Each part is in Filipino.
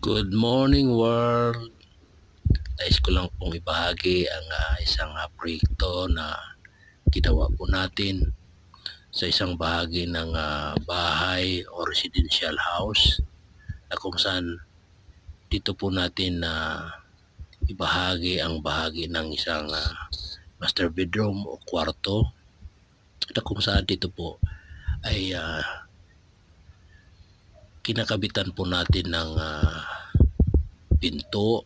Good morning world! Nais ko lang pong ibahagi ang isang proyekto na ginawa po natin sa isang bahagi ng bahay o residential house na kung saan dito po natin ibahagi ang bahagi ng isang master bedroom o kwarto na kung saan dito po ay kinakabitan po natin ng pinto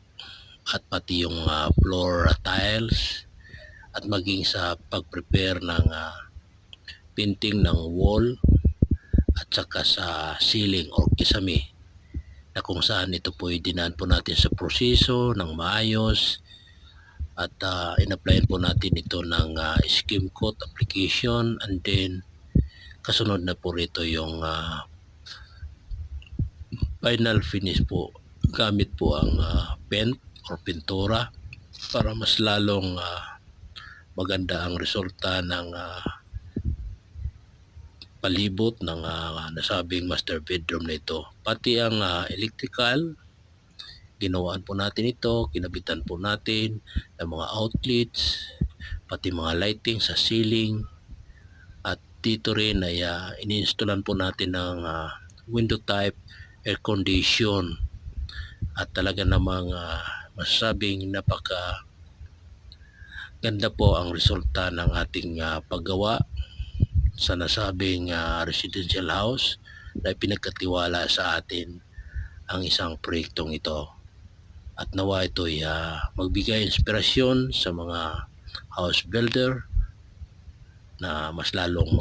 at pati yung floor tiles at maging sa pag-prepare ng painting ng wall at saka sa ceiling or kisame na kung saan ito po dinaan po natin sa proseso ng maayos at in-applyan po natin ito ng scheme coat application, and then kasunod na po rito yung final finish po gamit po ang paint or pintura para mas lalong maganda ang resulta ng palibot ng nasabing master bedroom na ito. Pati ang electrical, ginawaan po natin ito, kinabitan po natin ng mga outlets, pati mga lighting sa ceiling, at dito rin ay ininstallan po natin ng window type air condition at talaga namang masasabing napaka ganda po ang resulta ng ating paggawa sa nasabing residential house na pinagkatiwala sa atin ang isang proyektong ito, at nawa ito'y magbigay inspirasyon sa mga house builder na mas lalong